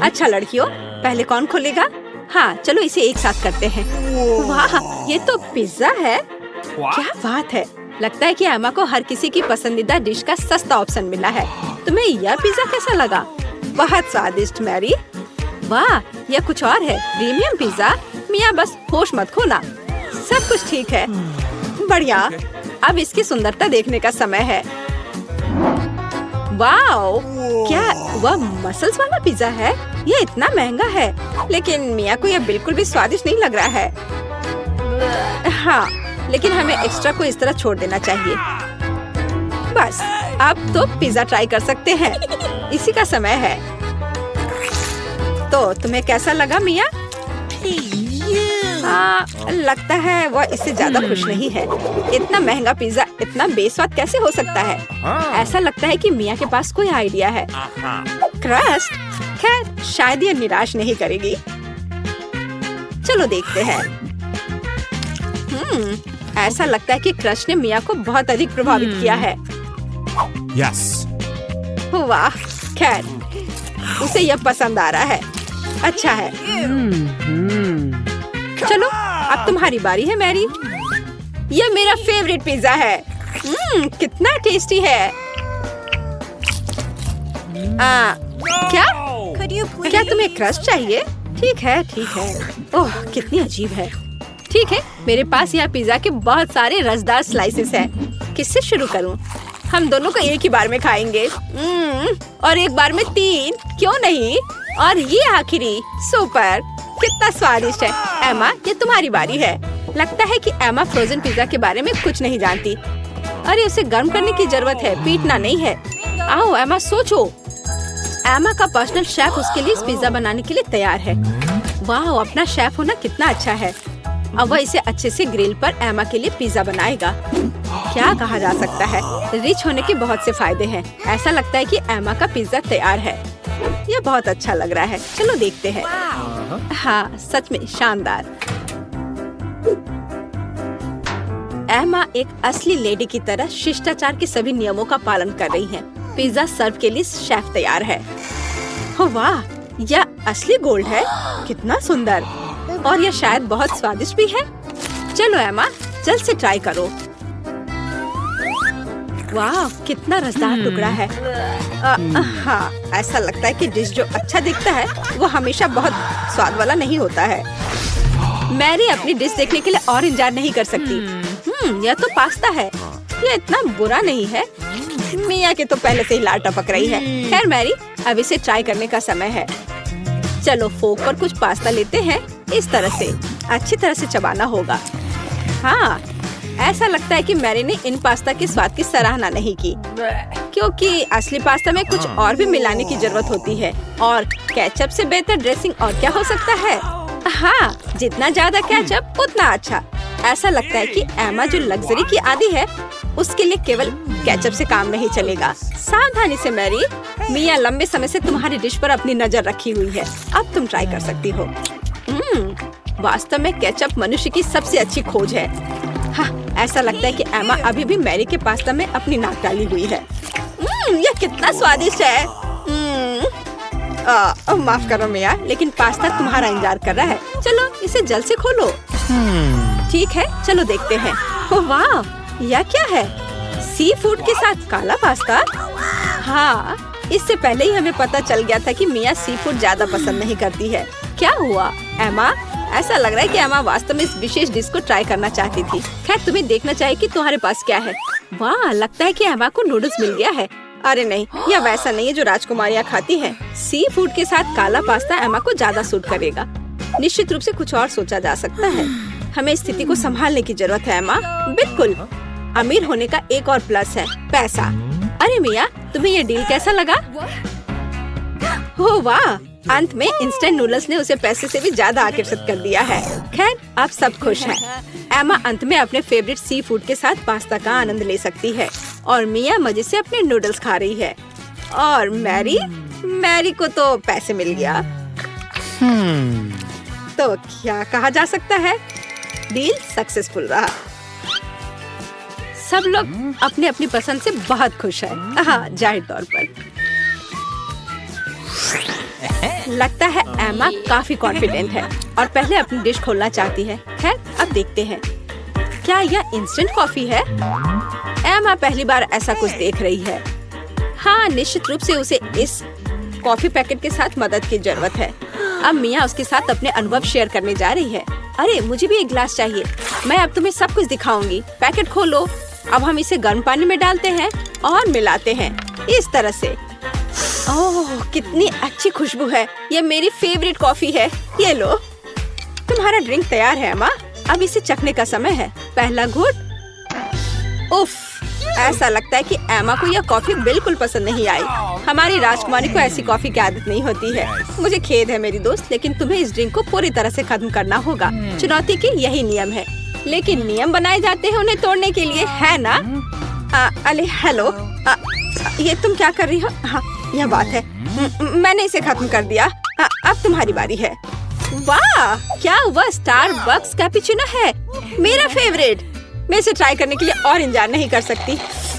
अच्छा लड़कियों, पहले कौन खोलेगा? हाँ, चलो इसे एक साथ करते हैं। वाह, ये तो पिज्जा है। क्या बात है। लगता है कि एमा को हर किसी की पसंदीदा डिश का सस्ता ऑप्शन मिला है। तुम्हें यह पिज्जा कैसा लगा? बहुत स्वादिष्ट मैरी। वाह, यह कुछ और है, प्रीमियम पिज्जा। मिया बस होश मत खोना, सब कुछ ठीक है। बढ़िया, अब इसकी सुंदरता देखने का समय है। वाओ, क्या वह मसल्स वाला पिज्जा है? ये इतना महंगा है, लेकिन मिया को यह बिल्कुल भी स्वादिष्ट नहीं लग रहा है। हाँ, लेकिन हमें एक्स्ट्रा को इस तरह छोड़ देना चाहिए। बस, अब तो पिज्जा ट्राई कर सकते हैं। इसी का समय है। तो तुम्हें कैसा लगा मिया? लगता है वह इससे ज्यादा खुश नहीं है। इतना महंगा पिज्जा इतना बेस्वाद कैसे हो सकता है? ऐसा लगता है कि मिया के पास कोई आइडिया है। क्रस्ट, खैर शायद ये निराश नहीं करेगी। चलो देखते हैं। ऐसा लगता है कि क्रस्ट ने मिया को बहुत अधिक प्रभावित किया है। Yes. वाह, खैर उसे यह पसंद आ रहा है। अच्छा है। चलो, अब तुम्हारी बारी है मैरी। यह मेरा फेवरेट पिज्जा है। कितना टेस्टी है। क्या तुम्हें क्रस्ट चाहिए? ठीक है, ठीक है। ओह, कितनी अजीब है। ठीक है, मेरे पास यहाँ पिज्जा के बहुत सारे रसदार स्लाइसेस हैं। किससे शुरू करूँ? हम दोनों को एक ही बार में खाएंगे। और एक बार में 3, क्यों नहीं? और ये आखिरी, सुपर, कितना स्वादिष्ट है। एमा, ये तुम्हारी बारी है। लगता है कि एमा फ्रोजन पिज्जा के बारे में कुछ नहीं जानती। अरे उसे गर्म करने की जरूरत है, पीटना नहीं है। आओ एमा, सोचो। एमा का पर्सनल शेफ उसके लिए इस पिज्जा बनाने के लिए तैयार है। वाह, अपना शेफ होना कितना अच्छा है। अब वह इसे अच्छे से ग्रिल पर एमा के लिए पिज्जा बनाएगा। क्या कहा जा सकता है, रिच होने के बहुत से फायदे हैं। ऐसा लगता है कि एमा का पिज्जा तैयार है। यह बहुत अच्छा लग रहा है। चलो देखते हैं। हाँ, सच में शानदार। एमा एक असली लेडी की तरह शिष्टाचार के सभी नियमों का पालन कर रही है। पिज्जा सर्व के लिए शेफ तैयार है। वाह, यह असली गोल्ड है। कितना सुंदर, और यह शायद बहुत स्वादिष्ट भी है। चलो एमा, जल्द से ट्राई करो। वाह, कितना रसदार टुकड़ा है। हाँ, ऐसा लगता है कि डिश जो अच्छा दिखता है वो हमेशा बहुत स्वाद वाला नहीं होता है। मैरी अपनी डिश देखने के लिए और इंतजार नहीं कर सकती। यह तो पास्ता है। यह इतना बुरा नहीं है। मिया के तो पहले से ही लार टपक रही है। खैर मैरी, अब इसे ट्राई करने का समय है। चलो फोक पर कुछ पास्ता लेते हैं। इस तरह से अच्छी तरह से चबाना होगा। हाँ, ऐसा लगता है कि मैरी ने इन पास्ता के स्वाद की सराहना नहीं की, क्योंकि असली पास्ता में कुछ और भी मिलाने की जरूरत होती है। और केचप से बेहतर ड्रेसिंग और क्या हो सकता है? हाँ, जितना ज्यादा केचप उतना अच्छा। ऐसा लगता है कि एमा जो लग्जरी की आदी है, उसके लिए केवल केचप से काम नहीं चलेगा। सावधानी से मैरी, मिया लंबे समय से तुम्हारी डिश पर अपनी नजर रखी हुई है। अब तुम ट्राई कर सकती हो। वास्तव में केचप मनुष्य की सबसे अच्छी खोज है। हाँ, ऐसा लगता है कि एमा अभी भी मैरी के पास्ता में अपनी नाक डाली हुई है। यह कितना स्वादिष्ट है। माफ करो मिया, लेकिन पास्ता तुम्हारा इंतजार कर रहा है। चलो इसे जल्द से खोलो। ठीक है, चलो देखते हैं। ओह वाह, यह क्या है? सी फूड के साथ काला पास्ता? हाँ, इससे पहले ही हमें पता चल गया था कि मिया सी फूड ज्यादा पसंद नहीं करती है। क्या हुआ एमा? ऐसा लग रहा है कि एमा वास्तव में इस विशेष डिश को ट्राई करना चाहती थी। खैर, तुम्हें देखना चाहिए कि तुम्हारे पास क्या है। वाह, लगता है कि एमा को नूडल्स मिल गया है। अरे नहीं, यह वैसा नहीं है जो राजकुमारियाँ खाती हैं। सी फूड के साथ काला पास्ता एमा को ज्यादा सूट करेगा। निश्चित रूप से कुछ और सोचा जा सकता है। हमें स्थिति को संभालने की जरूरत है एमा। बिल्कुल, अमीर होने का एक और प्लस है, पैसा। अरे मिया, तुम्हें ये डील कैसा लगा? हो वाह, अंत में इंस्टेंट नूडल्स ने उसे पैसे से भी ज्यादा आकर्षित कर दिया है। खैर, अब सब खुश हैं। एमा अंत में अपने फेवरेट सी फूड के साथ पास्ता का आनंद ले सकती है और मिया मजे से अपने नूडल्स खा रही है। और मैरी को तो पैसे मिल गया। तो क्या कहा जा सकता है, डील सक्सेसफुल रहा। सब लोग अपने अपनी पसंद से बहुत खुश हैं। हाँ, जाहिर तौर पर। लगता है एमा काफी कॉन्फिडेंट है और पहले अपनी डिश खोलना चाहती है। खैर, अब देखते हैं। क्या यह इंस्टेंट कॉफी है? एमा पहली बार ऐसा कुछ देख रही है। हाँ, निश्चित रूप से उसे इस कॉफी पैकेट के साथ मदद की जरूरत है। अब मिया उसके साथ अपने अनुभव शेयर करने जा रही है। अरे, मुझे भी एक गिलास चाहिए। मैं अब तुम्हें सब कुछ दिखाऊंगी। पैकेट खोलो। अब हम इसे गर्म पानी में डालते हैं और मिलाते हैं इस तरह से। ओह, कितनी अच्छी खुशबू है। ये मेरी फेवरेट कॉफी है। ये लो, तुम्हारा ड्रिंक तैयार है अम्मा। अब इसे चखने का समय है। पहला घूंट। उफ, ऐसा लगता है कि एमा को यह कॉफी बिल्कुल पसंद नहीं आई। हमारी राजकुमारी को ऐसी कॉफी की आदत नहीं होती है। मुझे खेद है मेरी दोस्त, लेकिन तुम्हें इस ड्रिंक को पूरी तरह से खत्म करना होगा। चुनौती की यही नियम है, लेकिन नियम बनाए जाते हैं उन्हें तोड़ने के लिए, है ना? अरे हेलो, ये तुम क्या कर रही हो? हाँ, यह बात है। मैंने इसे खत्म कर दिया। अब तुम्हारी बारी है। वाह, क्या वह स्टारबक्स कैपुचिनो है, मेरा फेवरेट। मैं इसे ट्राई करने के लिए और इंतजार नहीं कर सकती।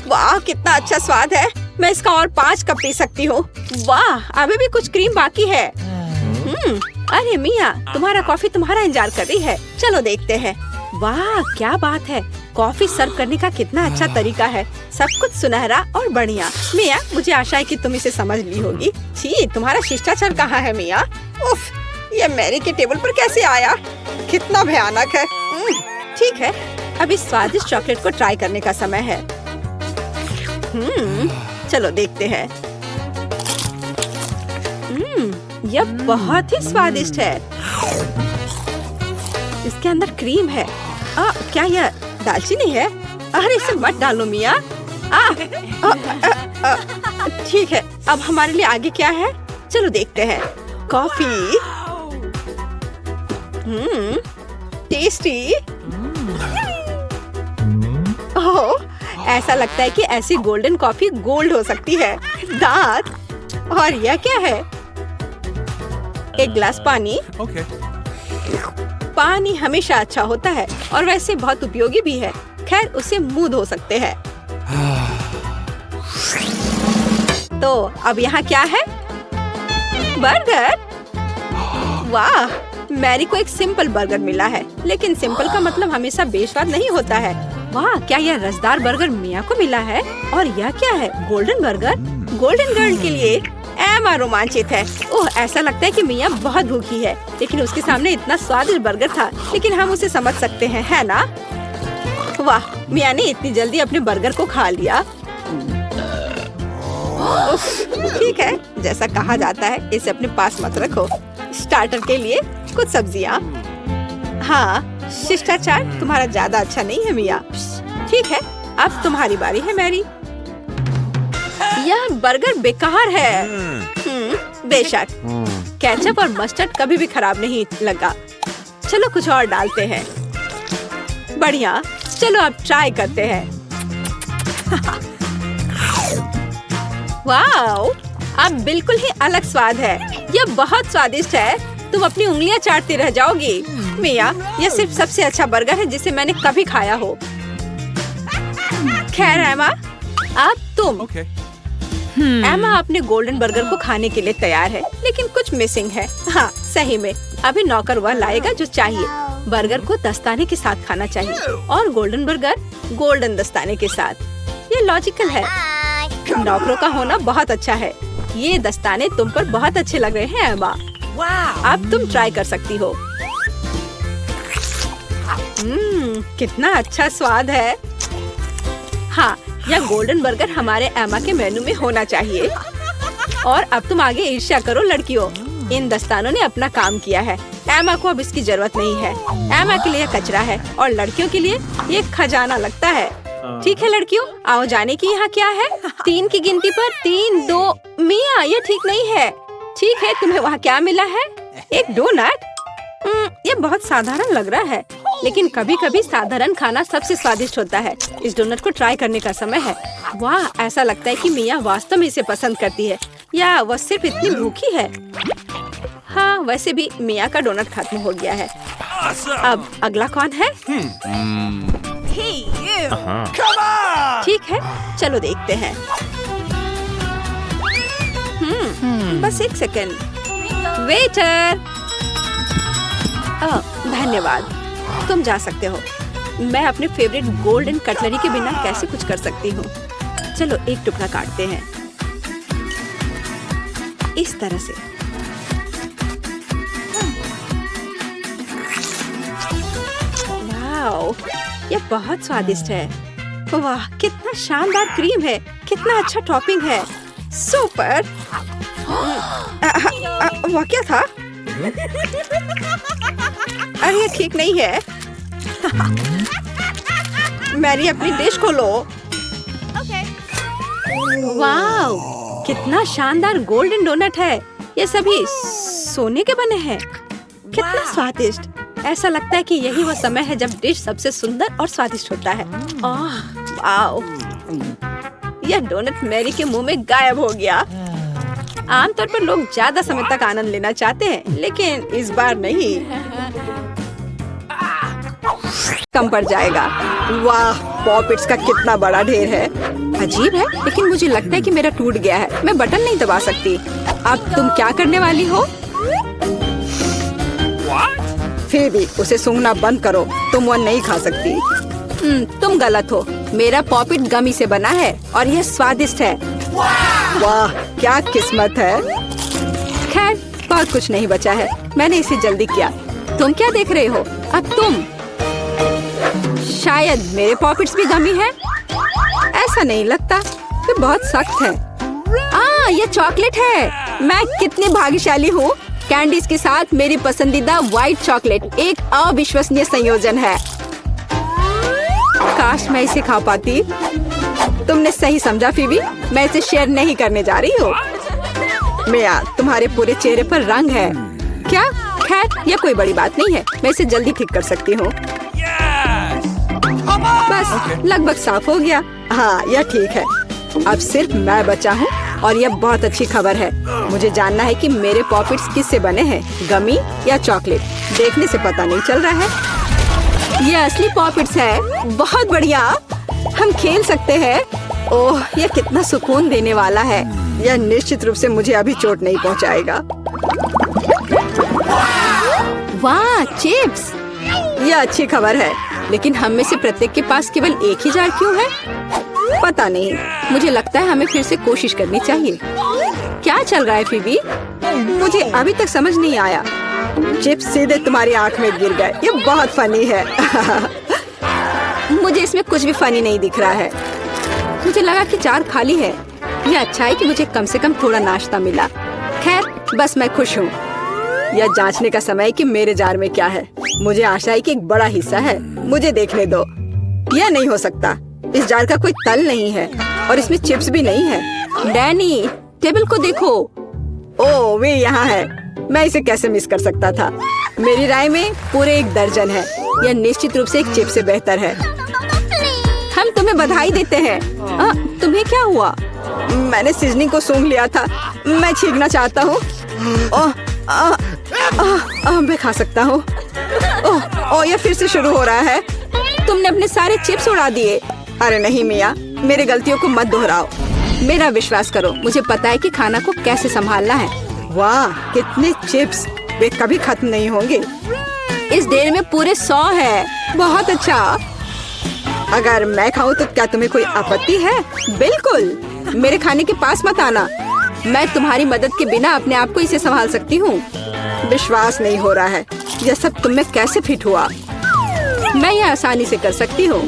वाह, कितना अच्छा स्वाद है। मैं इसका और 5 कप पी सकती हूँ। वाह, अभी भी कुछ क्रीम बाकी है। अरे मिया, तुम्हारा कॉफी तुम्हारा इंतजार कर रही है। चलो देखते हैं। वाह, क्या बात है। कॉफी सर्व करने का कितना अच्छा तरीका है। सब कुछ सुनहरा और बढ़िया। मिया, मुझे आशा है कि तुम इसे समझ ली होगी। छी, तुम्हारा शिष्टाचार कहाँ है मिया? उफ, ये मैरी के टेबल पर कैसे आया? कितना भयानक है। ठीक है, अब इस स्वादिष्ट चॉकलेट को ट्राई करने का समय है। चलो देखते हैं। यह बहुत ही स्वादिष्ट है। इसके अंदर क्रीम है। क्या यह दालचीनी है? अरे, इसे मत डालो मिया। ठीक है, अब हमारे लिए आगे क्या है? चलो देखते हैं। कॉफी। टेस्टी। ओह, ऐसा लगता है कि ऐसी गोल्डन कॉफी गोल्ड हो सकती है। दांत। और यह क्या है? एक गिलास पानी। Okay. पानी हमेशा अच्छा होता है और वैसे बहुत उपयोगी भी है। खैर, उसे मुंह धो सकते हैं। तो अब यहाँ क्या है? बर्गर। वाह, मैरी को एक सिंपल बर्गर मिला है, लेकिन सिंपल का मतलब हमेशा बेस्वाद नहीं होता है। वाह, क्या यह रसदार बर्गर मिया को मिला है? और यह क्या है? Golden burger. गोल्डन गर्ल के लिए एमा रोमांचित है। ओह, ऐसा लगता है कि मिया बहुत भूखी है, लेकिन उसके सामने इतना स्वादिष्ट बर्गर था। लेकिन हम उसे समझ सकते हैं, है ना? वाह, मिया ने इतनी जल्दी अपने बर्गर को खा लिया। ठीक है, जैसा कहा जाता है, इसे अपने पास मत रखो। स्टार्टर के लिए कुछ सब्जियाँ। हाँ, शिष्टाचार तुम्हारा ज्यादा अच्छा नहीं है मिया। ठीक है, अब तुम्हारी बारी है मैरी। यह बर्गर बेकार है। बेशक, केचप और मस्टर्ड कभी भी खराब नहीं लगा। चलो कुछ और डालते हैं। बढ़िया, चलो अब ट्राई करते हैं। वाओ, अब बिल्कुल ही अलग स्वाद है। यह बहुत स्वादिष्ट है। तुम अपनी उंगलियां चाटती रह जाओगी। मिया, यह सिर्फ सबसे अच्छा बर्गर है जिसे मैंने कभी खाया हो। खैर एमा, अब तुम। Okay. एमा अपने गोल्डन बर्गर को खाने के लिए तैयार है, लेकिन कुछ मिसिंग है। हाँ, सही में अभी नौकर वह लाएगा जो चाहिए। बर्गर को दस्ताने के साथ खाना चाहिए और गोल्डन बर्गर गोल्डन दस्ताने के साथ। ये लॉजिकल है। नौकरों का होना बहुत अच्छा है। ये दस्ताने तुम पर बहुत अच्छे लग रहे हैं एमा। अब तुम ट्राई कर सकती हो। कितना अच्छा स्वाद है। हाँ, यह गोल्डन बर्गर हमारे एमा के मेनू में होना चाहिए। और अब तुम आगे ईर्ष्या करो लड़कियों। इन दस्तानों ने अपना काम किया है। एमा को अब इसकी जरूरत नहीं है। एमा के लिए कचरा है और लड़कियों के लिए ये खजाना लगता है। ठीक है लड़कियों, आओ जाने की यहाँ क्या है? 3 की गिनती पर 3, 2। मिया, ये ठीक नहीं है। ठीक है, तुम्हें वहाँ क्या मिला है? एक डोनट। ये बहुत साधारण लग रहा है, लेकिन कभी कभी साधारण खाना सबसे स्वादिष्ट होता है। इस डोनट को ट्राई करने का समय है। वाह, ऐसा लगता है कि मिया वास्तव में इसे पसंद करती है, या वह सिर्फ इतनी भूखी है। हाँ, वैसे भी मिया का डोनट खत्म हो गया है। अब अगला कौन है? ठीक है, चलो देखते हैं। बस एक सेकंड। वेटर। धन्यवाद, तुम जा सकते हो। मैं अपने फेवरेट गोल्डन कटलरी के बिना कैसे कुछ कर सकती हूँ। चलो एक टुकड़ा काटते हैं इस तरह से। वाओ, ये बहुत स्वादिष्ट है। वाह, कितना शानदार क्रीम है, कितना अच्छा टॉपिंग है। सुपर। वाह, क्या था? अरे ये ठीक नहीं है। मैरी, अपनी डिश खोलो। वाओ, कितना शानदार गोल्डन डोनट है। ये सभी सोने के बने हैं। कितना स्वादिष्ट। ऐसा लगता है कि यही वो समय है जब डिश सबसे सुंदर और स्वादिष्ट होता है। ओह, वाओ, यह डोनट मैरी के मुंह में गायब हो गया। आमतौर पर लोग ज्यादा समय तक आनंद लेना चाहते हैं, लेकिन इस बार नहीं। कम पड़ जाएगा। वाह, पॉपिट्स का कितना बड़ा ढेर है। अजीब है, लेकिन मुझे लगता है कि मेरा टूट गया है। मैं बटन नहीं दबा सकती। अब तुम क्या करने वाली हो? फिर भी उसे सूंघना बंद करो, तुम वो नहीं खा सकती। तुम गलत हो। मेरा पॉपिट गमी से बना है और यह स्वादिष्ट है। वाह, क्या किस्मत है। खैर, बहुत कुछ नहीं बचा है। मैंने इसे जल्दी किया। तुम क्या देख रहे हो? अब तुम। शायद मेरे पॉपिट्स भी गमी है। ऐसा नहीं लगता, ये बहुत सख्त है। ये चॉकलेट है। मैं कितनी भाग्यशाली हूँ। कैंडीज के साथ मेरी पसंदीदा व्हाइट चॉकलेट एक अविश्वसनीय संयोजन है। काश मैं इसे खा पाती। तुमने सही समझा फीबी, मैं इसे शेयर नहीं करने जा रही हूँ। मिया, तुम्हारे पूरे चेहरे पर रंग है। क्या? खैर, यह कोई बड़ी बात नहीं है। मैं इसे जल्दी ठीक कर सकती हूँ। बस लगभग साफ हो गया। हाँ, यह ठीक है। अब सिर्फ मैं बचा हूँ और यह बहुत अच्छी खबर है। मुझे जानना है कि मेरे पॉपिट्स किससे बने हैं, गमी या चॉकलेट। देखने से पता नहीं चल रहा है। ये असली पॉपिट्स है। बहुत बढ़िया, हम खेल सकते हैं। ओह, यह कितना सुकून देने वाला है। यह निश्चित रूप से मुझे अभी चोट नहीं पहुंचाएगा। वाह, चिप्स। यह अच्छी खबर है, लेकिन हम में से प्रत्येक के पास केवल एक ही जार क्यों है? पता नहीं। मुझे लगता है हमें फिर से कोशिश करनी चाहिए। क्या चल रहा है फीबी? मुझे अभी तक समझ नहीं आया। चिप्स सीधे तुम्हारी आंख में गिर गए। ये बहुत फनी है। मुझे इसमें कुछ भी फनी नहीं दिख रहा है। मुझे लगा कि जार खाली है। यह अच्छा है कि मुझे कम से कम थोड़ा नाश्ता मिला। खैर, बस मैं खुश हूँ। यह जांचने का समय है कि मेरे जार में क्या है। मुझे आशा है कि एक बड़ा हिस्सा है। मुझे देखने दो। यह नहीं हो सकता। इस जार का कोई तल नहीं है और इसमें चिप्स भी नहीं है। डैनी, टेबल को देखो। ओह, वे यहाँ है। मैं इसे कैसे मिस कर सकता था? मेरी राय में पूरे 1 दर्जन है। यह निश्चित रूप से एक चिप से बेहतर है। हम तुम्हें बधाई देते हैं। तुम्हें क्या हुआ? मैंने सीजनिंग को सूंघ लिया था। मैं छींकना चाहता हूँ। मैं खा सकता हूँ। ओह, यह फिर से शुरू हो रहा है। तुमने अपने सारे चिप्स उड़ा दिए। अरे नहीं मिया, मेरी गलतियों को मत दोहराओ। मेरा विश्वास करो, मुझे पता है कि खाना को कैसे संभालना है। वाह, कितने चिप्स। वे कभी खत्म नहीं होंगे। इस ढेर में पूरे 100 है। बहुत अच्छा। अगर मैं खाऊं तो क्या तुम्हें कोई आपत्ति है? बिल्कुल। मेरे खाने के पास मत आना। मैं तुम्हारी मदद के बिना अपने आप को इसे संभाल सकती हूँ। विश्वास नहीं हो रहा है। यह सब तुम में कैसे फिट हुआ? मैं यह आसानी से कर सकती हूँ।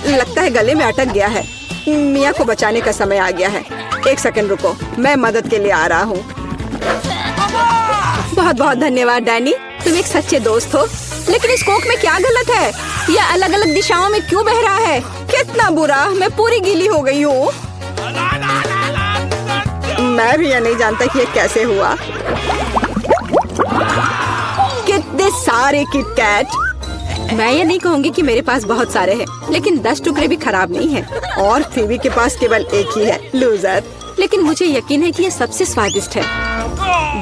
लगता है गले में अटक गया है। मिया को बचाने का समय आ गया है। 1 सेकंड रुको, मैं मदद के लिए आ रहा हूँ। बहुत बहुत धन्यवाद डैनी, तुम एक सच्चे दोस्त हो। लेकिन इस कोक में क्या गलत है? यह अलग अलग दिशाओं में क्यों बह रहा है? कितना बुरा, मैं पूरी गीली हो गई हूँ। मैं भी यह नहीं जानता कि यह कैसे हुआ। कितने सारे किटकैट। मैं ये नहीं कहूँगी कि मेरे पास बहुत सारे हैं, लेकिन 10 टुकड़े भी खराब नहीं हैं। और फीबी के पास केवल एक ही है, लूजर। लेकिन मुझे यकीन है कि ये सबसे स्वादिष्ट है।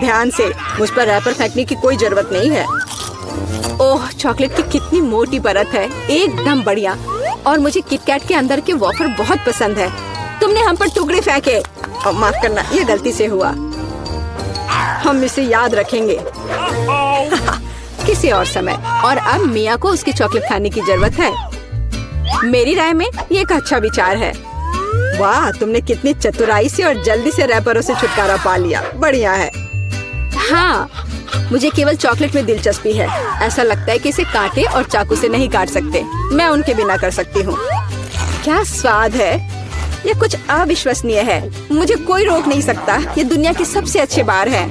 ध्यान से, मुझ पर रैपर फेंकने की कोई जरूरत नहीं है। ओह, चॉकलेट की कितनी मोटी परत है, एकदम बढ़िया। और मुझे किटकैट के अंदर के वॉफर बहुत पसंद है। तुमने हम पर टुकड़े फेंके। माफ करना, ये गलती से हुआ। हम इसे याद रखेंगे किसी और समय। और अब मिया को उसकी चॉकलेट खाने की जरूरत है। मेरी राय में ये एक अच्छा विचार है। वाह, तुमने कितनी चतुराई से और जल्दी से रैपरों से छुटकारा पा लिया। बढ़िया है। हाँ, मुझे केवल चॉकलेट में दिलचस्पी है। ऐसा लगता है कि इसे कांटे और चाकू से नहीं काट सकते। मैं उनके बिना कर सकती हूँ। क्या स्वाद है! ये कुछ अविश्वसनीय है। मुझे कोई रोक नहीं सकता। ये दुनिया की सबसे अच्छे बार है।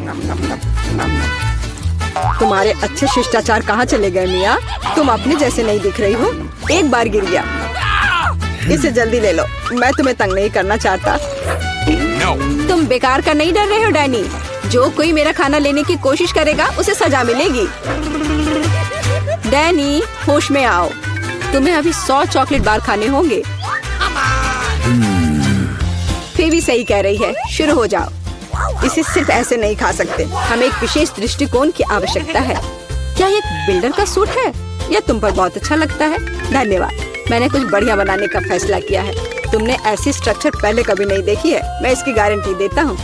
तुम्हारे अच्छे शिष्टाचार कहाँ चले गए मिया? तुम अपने जैसे नहीं दिख रही हो। एक बार गिर गया। इसे जल्दी ले लो। मैं तुम्हें तंग नहीं करना चाहता। No. तुम बेकार का नहीं डर रहे हो डैनी? जो कोई मेरा खाना लेने की कोशिश करेगा उसे सजा मिलेगी। डैनी, होश में आओ। तुम्हें अभी 100 चॉकलेट बार खाने होंगे। फिर भी सही कह रही है। शुरू हो जाओ। इसे सिर्फ ऐसे नहीं खा सकते। हमें एक विशेष दृष्टिकोण की आवश्यकता है। क्या ये एक बिल्डर का सूट है? यह तुम पर बहुत अच्छा लगता है। धन्यवाद। मैंने कुछ बढ़िया बनाने का फैसला किया है। तुमने ऐसी स्ट्रक्चर पहले कभी नहीं देखी है। मैं इसकी गारंटी देता हूँ।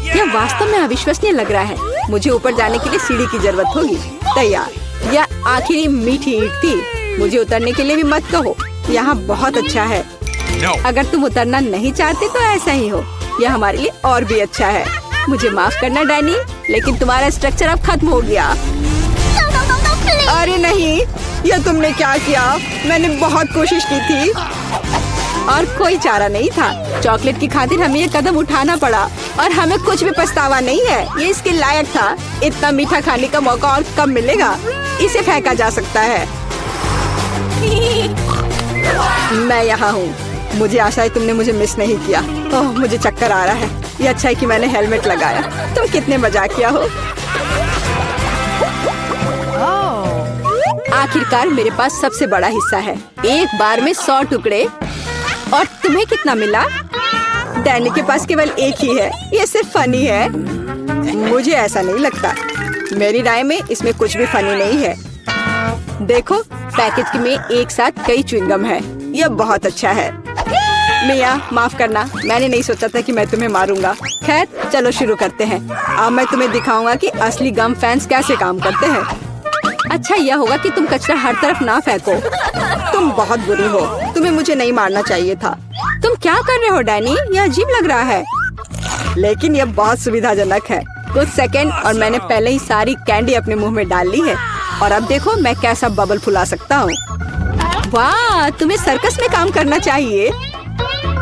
यह वास्तव में अविश्वसनीय लग रहा है। मुझे ऊपर जाने के लिए सीढ़ी की जरूरत होगी। तैयार। यह आखिरी मीठी ईंट थी। मुझे उतरने के लिए भी मत कहो। यहाँ बहुत अच्छा है। No. अगर तुम उतरना नहीं चाहते तो ऐसा ही हो। यह हमारे लिए और भी अच्छा है। मुझे माफ करना डैनी, लेकिन तुम्हारा स्ट्रक्चर अब खत्म हो गया। अरे नहीं, यह तुमने क्या किया? मैंने बहुत कोशिश की थी और कोई चारा नहीं था। चॉकलेट की खातिर हमें ये कदम उठाना पड़ा और हमें कुछ भी पछतावा नहीं है। ये इसके लायक था। इतना मीठा खाने का मौका और कब मिलेगा? इसे फेंका जा सकता है। मैं यहाँ हूँ। मुझे आशा है तुमने मुझे मिस नहीं किया। ओह, मुझे चक्कर आ रहा है। ये अच्छा है कि मैंने हेलमेट लगाया। तुम कितने मजाकिया हो। आखिरकार मेरे पास सबसे बड़ा हिस्सा है। एक बार में 100 टुकड़े। और तुम्हें कितना मिला? डैनी के पास केवल एक ही है। ये सिर्फ फनी है। मुझे ऐसा नहीं लगता। मेरी राय में इसमें कुछ भी फनी नहीं है। देखो, पैकेज में एक साथ कई च्युइंगम है। यह बहुत अच्छा है। मिया, माफ करना। मैंने नहीं सोचा था कि मैं तुम्हें मारूंगा। खैर, चलो शुरू करते हैं। अब मैं तुम्हें दिखाऊंगा कि असली गम फैंस कैसे काम करते हैं। अच्छा यह होगा कि तुम कचरा हर तरफ ना फेंको। तुम बहुत बुरी हो। तुम्हें मुझे नहीं मारना चाहिए था। तुम क्या कर रहे हो डैनी? यह अजीब लग रहा है। लेकिन यह बहुत सुविधाजनक है। कुछ सेकंड और मैंने पहले ही सारी कैंडी अपने मुंह में डाल ली है। और अब देखो मैं कैसा बबल फुला सकता हूँ। वाह, तुम्हें सर्कस में काम करना चाहिए।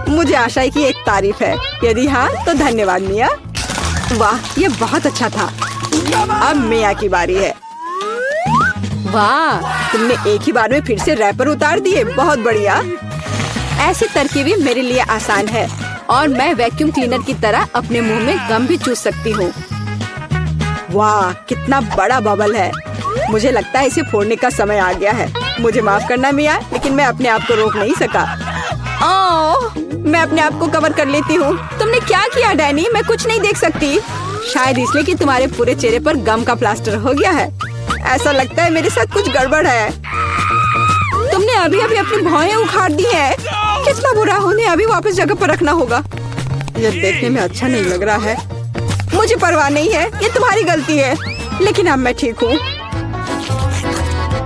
मुझे आशा है कि एक तारीफ है। यदि हाँ तो धन्यवाद मिया। वाह, ये बहुत अच्छा था। अब मिया की बारी है। वाह, तुमने एक ही बार में फिर से रैपर उतार दिए। बहुत बढ़िया। ऐसी तरकीबें मेरे लिए आसान है और मैं वैक्यूम क्लीनर की तरह अपने मुंह में गम भी चूस सकती हूँ। वाह, कितना बड़ा बबल है। मुझे लगता है इसे फोड़ने का समय आ गया है। मुझे माफ करना मिया, लेकिन मैं अपने आप को रोक नहीं सका। ओह, मैं अपने आप को कवर कर लेती हूँ। तुमने क्या किया डैनी? मैं कुछ नहीं देख सकती। शायद इसलिए कि तुम्हारे पूरे चेहरे पर गम का प्लास्टर हो गया है। ऐसा लगता है मेरे साथ कुछ गड़बड़ है। तुमने अभी अभी अपनी भौहें उखाड़ दी हैं। कितना बुरा। उन्हें अभी वापस जगह पर रखना होगा। यह देखने में अच्छा नहीं लग रहा है। मुझे परवाह नहीं है। ये तुम्हारी गलती है। लेकिन अब मैं ठीक हूँ।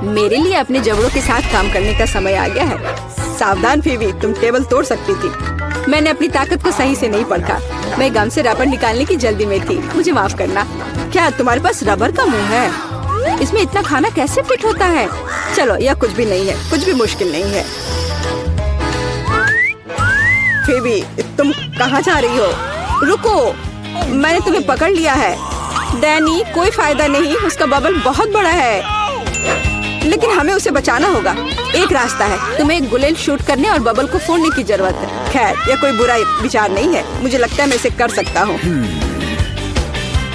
मेरे लिए अपने जबड़ों के साथ काम करने का समय आ गया है। सावधान फीवी, तुम टेबल तोड़ सकती थी। मैंने अपनी ताकत को सही से नहीं परखा। मैं गम से रबर निकालने की जल्दी में थी। मुझे माफ करना। क्या तुम्हारे पास रबर का मुंह है? इसमें इतना खाना कैसे फिट होता है? चलो, यह कुछ भी नहीं है। कुछ भी मुश्किल नहीं है। फीवी, तुम कहाँ जा रही हो? रुको, मैंने तुम्हें पकड़ लिया है। डैनी, कोई फायदा नहीं। उसका बबल बहुत बड़ा है, लेकिन हमें उसे बचाना होगा। एक रास्ता है। तुम्हें एक गुलेल शूट करने और बबल को फोड़ने की जरूरत है। खैर, यह कोई बुरा विचार नहीं है। मुझे लगता है मैं इसे कर सकता हूँ।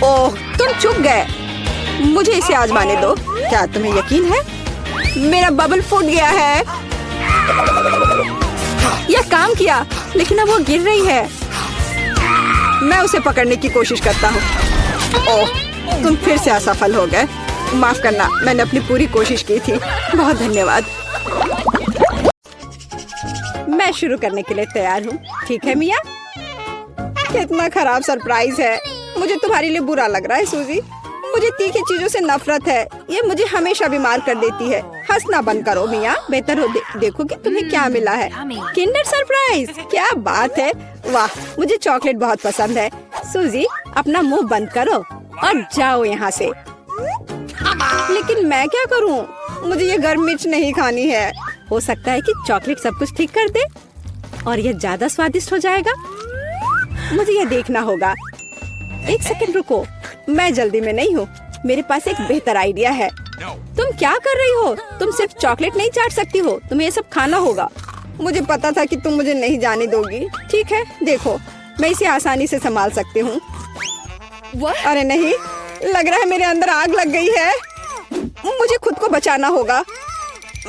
ओह, तुम चुप गए। मुझे इसे आजमाने दो। क्या तुम्हें यकीन है? मेरा बबल फूट गया है। यह काम किया, लेकिन अब वो गिर रही है। मैं उसे पकड़ने की कोशिश करता हूँ। ओह, तुम फिर से असफल हो गए। माफ करना, मैंने अपनी पूरी कोशिश की थी। बहुत धन्यवाद। मैं शुरू करने के लिए तैयार हूँ। ठीक है मिया? कितना खराब सरप्राइज है। मुझे तुम्हारे लिए बुरा लग रहा है सूजी। मुझे तीखी चीजों से नफरत है। ये मुझे हमेशा बीमार कर देती है। हंसना बंद करो मिया। बेहतर हो देखो कि तुम्हें क्या मिला है। किंडर सरप्राइज, क्या बात है। वाह, मुझे चॉकलेट बहुत पसंद है। सूजी, अपना मुंह बंद करो और जाओ यहाँ से। लेकिन मैं क्या करूँ? मुझे ये गर्म मिर्च नहीं खानी है। हो सकता है कि चॉकलेट सब कुछ ठीक कर दे और ये ज्यादा स्वादिष्ट हो जाएगा। मुझे ये देखना होगा। एक सेकंड रुको, मैं जल्दी में नहीं हूँ। मेरे पास एक बेहतर आइडिया है। तुम क्या कर रही हो? तुम सिर्फ चॉकलेट नहीं चाट सकती हो, तुम्हें ये सब खाना होगा। मुझे पता था कि तुम मुझे नहीं जाने दोगी। ठीक है, देखो, मैं इसे आसानी से संभाल सकती हूँ। अरे नहीं, लग रहा है मेरे अंदर आग लग गई है। मुझे खुद को बचाना होगा।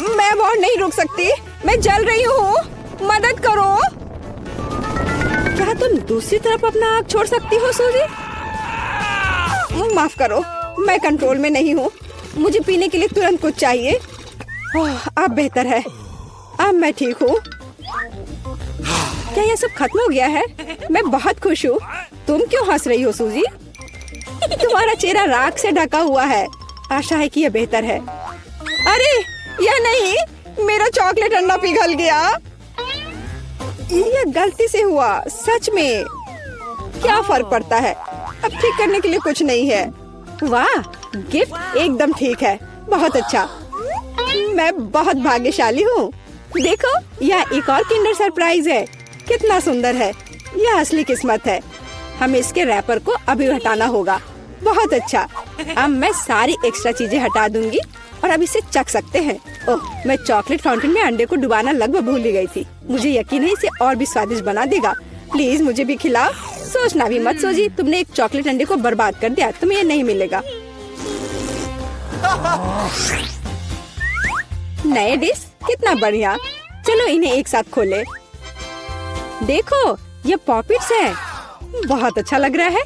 मैं और नहीं रुक सकती। मैं जल रही हूँ, मदद करो। क्या तुम दूसरी तरफ अपना आग छोड़ सकती हो सूजी? माफ करो, मैं कंट्रोल में नहीं हूँ। मुझे पीने के लिए तुरंत कुछ चाहिए। अब बेहतर है, अब मैं ठीक हूँ। क्या यह सब खत्म हो गया है? मैं बहुत खुश हूँ। तुम क्यों हंस रही हो सूजी? तुम्हारा चेहरा राख से ढका हुआ है। आशा है कि यह बेहतर है। अरे यह नहीं, मेरा चॉकलेट अंडा पिघल गया। यह गलती से हुआ, सच में। क्या फर्क पड़ता है? अब ठीक करने के लिए कुछ नहीं है। वाह, गिफ्ट एकदम ठीक है। बहुत अच्छा, मैं बहुत भाग्यशाली हूँ। देखो, यह एक और किंडर सरप्राइज है। कितना सुंदर है। यह असली किस्मत है। हमें इसके रैपर को अभी हटाना होगा। बहुत अच्छा, अब मैं सारी एक्स्ट्रा चीजें हटा दूंगी और अब इसे चख सकते हैं। ओह, मैं चॉकलेट फाउंटेन में अंडे को डुबाना लगभग भूल ही गई थी। मुझे यकीन है इसे और भी स्वादिष्ट बना देगा। प्लीज मुझे भी खिलाओ। सोचना भी मत सूजी, तुमने एक चॉकलेट अंडे को बर्बाद कर दिया। तुम्हें ये नहीं मिलेगा। नए डिश, कितना बढ़िया। चलो इन्हें एक साथ खोले। देखो, ये पॉपिट्स है। बहुत अच्छा लग रहा है।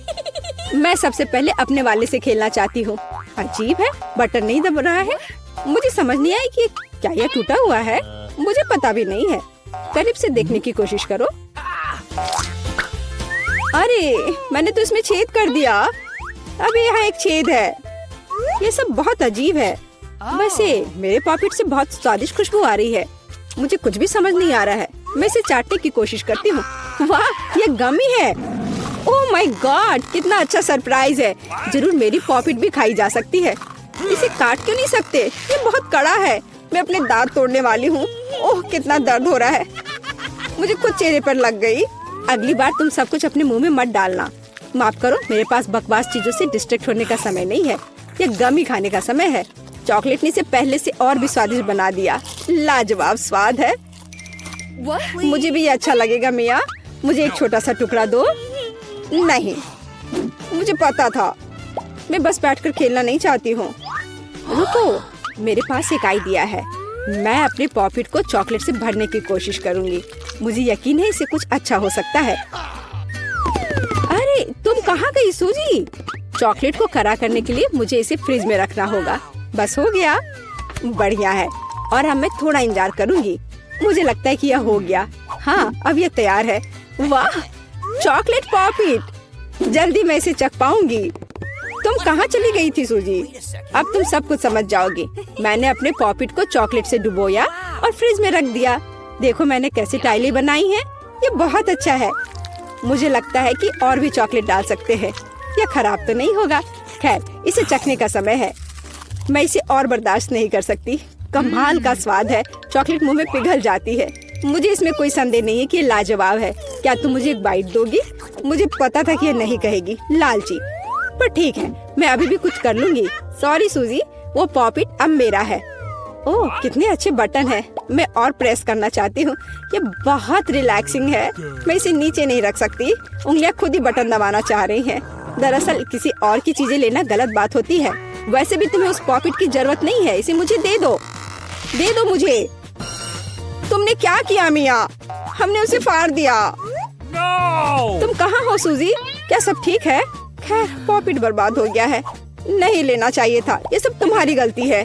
मैं सबसे पहले अपने वाले से खेलना चाहती हूँ। अजीब है, बटन नहीं दब रहा है। मुझे समझ नहीं आई कि क्या यह टूटा हुआ है। मुझे पता भी नहीं है। करीब से देखने की कोशिश करो। अरे, मैंने तो इसमें छेद कर दिया। अभी यहाँ एक छेद है। ये सब बहुत अजीब है। वैसे मेरे पॉकेट से बहुत स्वादिष्ट खुशबू आ रही है। मुझे कुछ भी समझ नहीं आ रहा है। मैं इसे चाटने की कोशिश करती हूँ। वाह, ये गमी है। ओह माय गॉड, कितना अच्छा सरप्राइज है। जरूर मेरी पॉकेट भी खाई जा सकती है। इसे काट क्यों नहीं सकते? ये बहुत कड़ा है। मैं अपने दांत तोड़ने वाली हूँ। ओह, कितना दर्द हो रहा है। मुझे खुद चेहरे पर लग गई। अगली बार तुम सब कुछ अपने मुंह में मत डालना। माफ करो, मेरे पास बकवास चीजों से डिस्ट्रैक्ट होने का समय नहीं है। ये गमी खाने का समय है। चॉकलेट ने इसे पहले से और भी स्वादिष्ट बना दिया। लाजवाब स्वाद है। मुझे भी ये अच्छा लगेगा मिया। मुझे एक छोटा सा टुकड़ा दो। नहीं, मुझे पता था। मैं बस बैठकर खेलना नहीं चाहती हूँ। रुको, मेरे पास एक आइडिया है। मैं अपने पॉकेट को चॉकलेट से भरने की कोशिश करूंगी। मुझे यकीन है इसे कुछ अच्छा हो सकता है। अरे, तुम कहाँ गई सूजी? चॉकलेट को खरा करने के लिए मुझे इसे फ्रिज में रखना होगा। बस हो गया। बढ़िया है। और अब मैं थोड़ा इंतजार करूंगी। मुझे लगता है कि यह हो गया। हाँ, अब यह तैयार है। वाह, चॉकलेट पॉकेट। जल्दी मैं इसे चख पाऊंगी। तुम कहाँ चली गई थी सूजी? अब तुम सब कुछ समझ जाओगी। मैंने अपने पॉकेट को चॉकलेट से डुबोया और फ्रिज में रख दिया। देखो मैंने कैसी टाइलें बनाई हैं। ये बहुत अच्छा है। मुझे लगता है कि और भी चॉकलेट डाल सकते हैं। यह खराब तो नहीं होगा। खैर, इसे चखने का समय है। मैं इसे और बर्दाश्त नहीं कर सकती। कमाल का स्वाद है। चॉकलेट मुंह में पिघल जाती है। मुझे इसमें कोई संदेह नहीं है कि ये लाजवाब है। क्या तुम मुझे एक बाइट दोगी? मुझे पता था कि ये नहीं कहेगी, लालची। पर ठीक है, मैं अभी भी कुछ कर लूंगी। सॉरी सूजी, वो पॉकेट अब मेरा है। ओह, कितने अच्छे बटन है। मैं और प्रेस करना चाहती हूँ। ये बहुत रिलैक्सिंग है। मैं इसे नीचे नहीं रख सकती। उंगलियां खुद ही बटन दबाना चाह रही हैं। दरअसल किसी और की चीजें लेना गलत बात होती है। वैसे भी तुम्हें उस पॉकेट की जरूरत नहीं है। इसे मुझे दे दो। दे दो मुझे। तुमने क्या किया मिया? हमने उसे फाड़ दिया। No! तुम कहाँ हो सूजी? क्या सब ठीक है? खैर, पॉकेट बर्बाद हो गया है। नहीं लेना चाहिए था। ये सब तुम्हारी गलती है।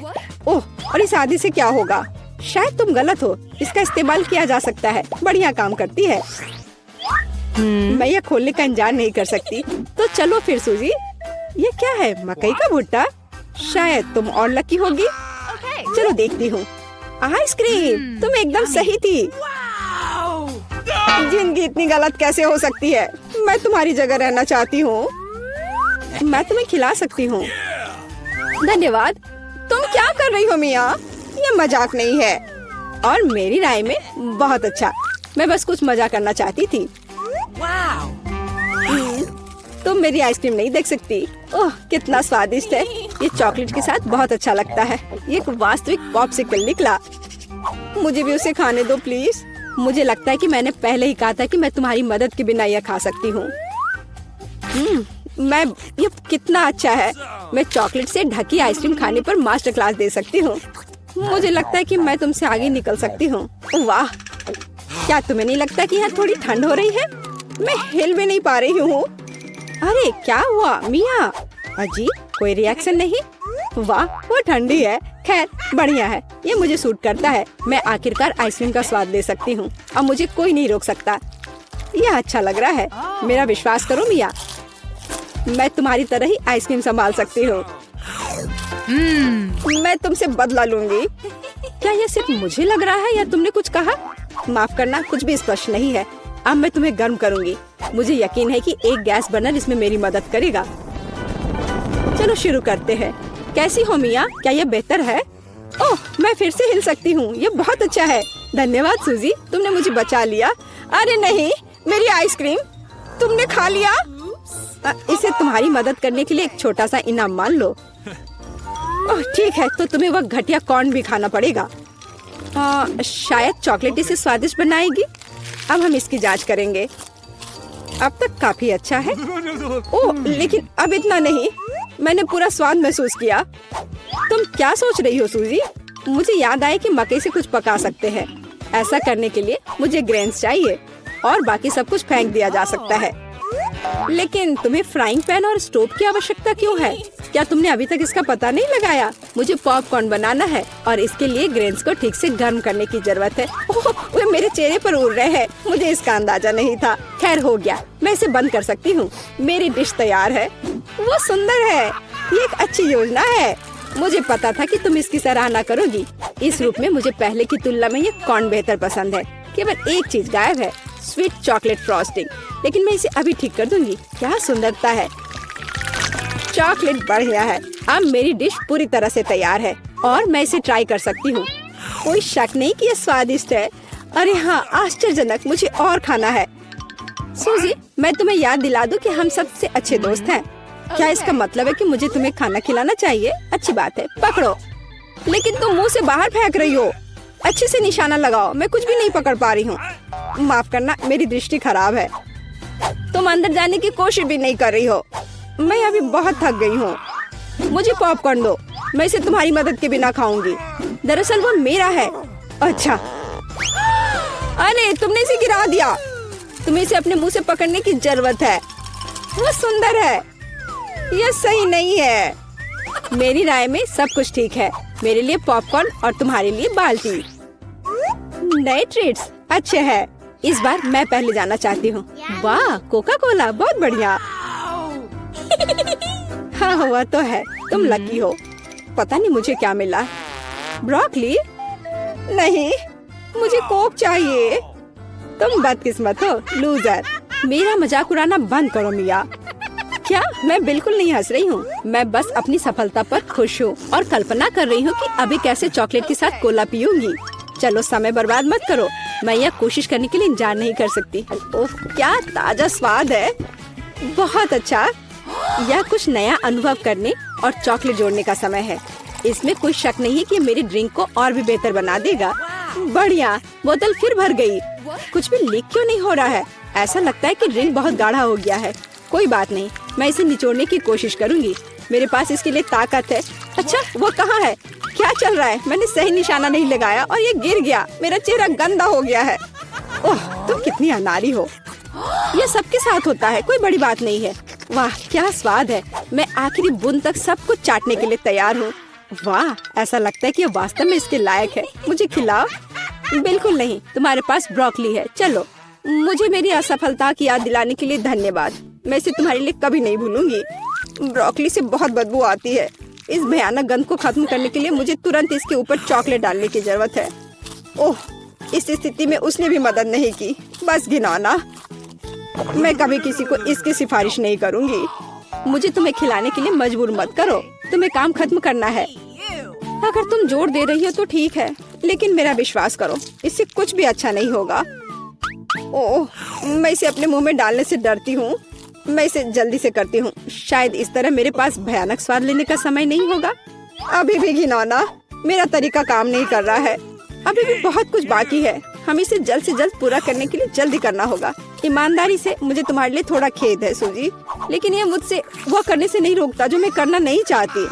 ओह, और इस आदि से क्या होगा? शायद तुम गलत हो। इसका इस्तेमाल किया जा सकता है। बढ़िया काम करती है। मैं यह खोलने का इंतजार नहीं कर सकती। तो चलो फिर सूजी, ये क्या है? मकई का भुट्टा? शायद तुम और लकी होगी। चलो देखती हूँ। आइसक्रीम, तुम एकदम सही थी। जिंदगी इतनी गलत कैसे हो सकती है? मैं तुम्हारी जगह रहना चाहती हूँ। मैं तुम्हें खिला सकती हूँ। धन्यवाद। तुम क्या कर रही हो मिया? ये मजाक नहीं है और मेरी राय में बहुत अच्छा। मैं बस कुछ मजा करना चाहती थी। तुम मेरी आइसक्रीम नहीं देख सकती। ओह कितना स्वादिष्ट है। ये चॉकलेट के साथ बहुत अच्छा लगता है। ये एक वास्तविक पॉप्सिकल निकला। मुझे भी उसे खाने दो प्लीज। मुझे लगता है कि मैंने पहले ही कहा था कि मैं तुम्हारी मदद के बिना यह खा सकती हूँ। ये कितना अच्छा है। मैं चॉकलेट से ढकी आइसक्रीम खाने पर मास्टर क्लास दे सकती हूँ। मुझे लगता है कि मैं तुमसे आगे निकल सकती हूँ। वाह, क्या तुम्हें नहीं लगता कि यहाँ थोड़ी ठंड हो रही है? मैं हिल भी नहीं पा रही हूँ। अरे क्या हुआ मिया? अजीब, कोई रिएक्शन नहीं। वाह, वो ठंडी है। खैर बढ़िया है, ये मुझे सूट करता है। मैं आखिरकार आइसक्रीम का स्वाद ले सकती हूँ। अब मुझे कोई नहीं रोक सकता। यह अच्छा लग रहा है। मेरा विश्वास करो मिया, मैं तुम्हारी तरह ही आइसक्रीम संभाल सकती हूँ। मैं तुमसे बदला लूंगी। क्या यह सिर्फ मुझे लग रहा है या तुमने कुछ कहा? माफ करना, कुछ भी स्पष्ट नहीं है। अब मैं तुम्हें गर्म करूंगी। मुझे यकीन है कि एक गैस बर्नर इसमें मेरी मदद करेगा। चलो शुरू करते हैं। कैसी हो मिया? क्या यह बेहतर है? ओह, मैं फिर से हिल सकती हूँ। यह बहुत अच्छा है। धन्यवाद सूजी, तुमने मुझे बचा लिया। अरे नहीं, मेरी आइसक्रीम तुमने खा लिया। इसे तुम्हारी मदद करने के लिए एक छोटा सा इनाम मान लो। ओह ठीक है, तो तुम्हें वह घटिया कॉर्न भी खाना पड़ेगा। शायद चॉकलेट इसे स्वादिष्ट बनाएगी। अब हम इसकी जांच करेंगे। अब तक काफी अच्छा है। ओह लेकिन अब इतना नहीं। मैंने पूरा स्वाद महसूस किया। तुम क्या सोच रही हो सूजी? मुझे याद आया कि मकई से कुछ पका सकते हैं। ऐसा करने के लिए मुझे ग्रेन्स चाहिए और बाकी सब कुछ फेंक दिया जा सकता है। लेकिन तुम्हें फ्राइंग पैन और स्टोव की आवश्यकता क्यों है? क्या तुमने अभी तक इसका पता नहीं लगाया? मुझे पॉपकॉर्न बनाना है और इसके लिए ग्रेन्स को ठीक से गर्म करने की जरूरत है। ओह, वे मेरे चेहरे पर उड़ रहे हैं। मुझे इसका अंदाजा नहीं था। खैर हो गया, मैं इसे बंद कर सकती हूँ। मेरी डिश तैयार है। वो सुंदर है। ये एक अच्छी योजना है। मुझे पता था कि तुम इसकी सराहना करोगी। इस रूप में मुझे पहले की तुलना में ये कॉर्न बेहतर पसंद है। केवल एक चीज गायब है, स्वीट चॉकलेट फ्रॉस्टिंग। लेकिन मैं इसे अभी ठीक कर दूंगी। क्या सुंदरता है। चॉकलेट बढ़िया है। अब मेरी डिश पूरी तरह से तैयार है और मैं इसे ट्राई कर सकती हूँ। कोई शक नहीं कि ये स्वादिष्ट है। अरे हाँ, आश्चर्यजनक। मुझे और खाना है। सूजी, मैं तुम्हें याद दिला दूं कि हम सबसे अच्छे दोस्त हैं। क्या इसका मतलब है कि मुझे तुम्हें खाना खिलाना चाहिए? अच्छी बात है, पकड़ो। लेकिन तुम मुंह से बाहर फेंक रही हो। अच्छे से निशाना लगाओ। मैं कुछ भी नहीं पकड़ पा रही हूँ। माफ करना, मेरी दृष्टि खराब है। तुम अंदर जाने की कोशिश भी नहीं कर रही हो। मैं अभी बहुत थक गई हूँ। मुझे पॉपकॉर्न दो। मैं इसे तुम्हारी मदद के बिना खाऊंगी। दरअसल वो मेरा है। अच्छा, अरे तुमने इसे गिरा दिया। तुम्हें इसे अपने मुंह से पकड़ने की जरूरत है। वो सुंदर है। यह सही नहीं है। मेरी राय में सब कुछ ठीक है। मेरे लिए पॉपकॉर्न और तुम्हारे लिए बाल्टी। नए ट्रीट्स अच्छे हैं। इस बार मैं पहले जाना चाहती हूँ। वाह, कोका कोला, बहुत बढ़िया। हाँ हुआ तो है। तुम लकी हो। पता नहीं मुझे क्या मिला। ब्रोकली? नहीं, मुझे कोक चाहिए। तुम बदकिस्मत हो, लूजर। मेरा मजाक उड़ाना बंद करो मिया। क्या? मैं बिल्कुल नहीं हंस रही हूँ। मैं बस अपनी सफलता पर खुश हूँ और कल्पना कर रही हूँ कि अभी कैसे चॉकलेट के साथ कोला पीऊंगी। चलो समय बर्बाद मत करो। मैं यह कोशिश करने के लिए इंतजार नहीं कर सकती। ओह, क्या ताजा स्वाद है। बहुत अच्छा। यह कुछ नया अनुभव करने और चॉकलेट जोड़ने का समय है। इसमें कोई शक नहीं है कि मेरी ड्रिंक को और भी बेहतर बना देगा। बढ़िया, बोतल फिर भर गई। कुछ भी लीक क्यों नहीं हो रहा है? ऐसा लगता है कि ड्रिंक बहुत गाढ़ा हो गया है। कोई बात नहीं, मैं इसे निचोड़ने की कोशिश करूंगी। मेरे पास इसके लिए ताकत है। अच्छा, वो कहाँ है? क्या चल रहा है? मैंने सही निशाना नहीं लगाया और ये गिर गया। मेरा चेहरा गंदा हो गया है। ओह, तुम कितनी अनाड़ी हो। यह सबके साथ होता है, कोई बड़ी बात नहीं है। वाह, क्या स्वाद है। मैं आखिरी बूंद तक सब कुछ चाटने के लिए तैयार हूँ। वाह, ऐसा लगता है कि ये वास्तव में इसके लायक है। मुझे खिलाओ। बिल्कुल नहीं, तुम्हारे पास ब्रोकली है। चलो, मुझे मेरी असफलता की याद दिलाने के लिए धन्यवाद। मैं इसे तुम्हारे लिए कभी नहीं भूलूंगी। ब्रोकली से बहुत बदबू आती है। इस भयानक गंध को खत्म करने के लिए मुझे तुरंत इसके ऊपर चॉकलेट डालने की जरूरत है। ओह, इस स्थिति में उसने भी मदद नहीं की। बस घिनौना। मैं कभी किसी को इसकी सिफारिश नहीं करूंगी। मुझे तुम्हें खिलाने के लिए मजबूर मत करो। तुम्हें काम खत्म करना है। अगर तुम जोर दे रही हो तो ठीक है, लेकिन मेरा विश्वास करो, इससे कुछ भी अच्छा नहीं होगा। ओह, मैं इसे अपने मुंह में डालने से डरती हूँ। मैं इसे जल्दी से करती हूँ। शायद इस तरह मेरे पास भयानक स्वाद लेने का समय नहीं होगा। अभी भी घिनौना। मेरा तरीका काम नहीं कर रहा है। अभी भी बहुत कुछ बाकी है। हमें इसे जल्द से जल्द पूरा करने के लिए जल्दी करना होगा। ईमानदारी से मुझे तुम्हारे लिए थोड़ा खेद है सूजी, लेकिन ये मुझसे वो करने से नहीं रोकता जो मैं करना नहीं चाहती।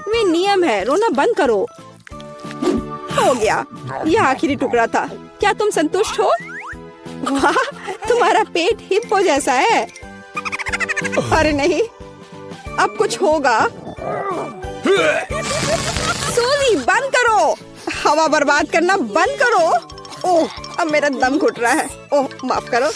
वे नियम है। रोना बंद करो। हो गया। यह आखिरी टुकड़ा था। क्या तुम संतुष्ट हो? वाह, तुम्हारा पेट हिप्पो जैसा है। अरे नहीं, अब कुछ होगा। सूजी, बंद करो। हवा बर्बाद करना बंद करो। ओह, अब मेरा दम घुट रहा है। ओह, माफ करो।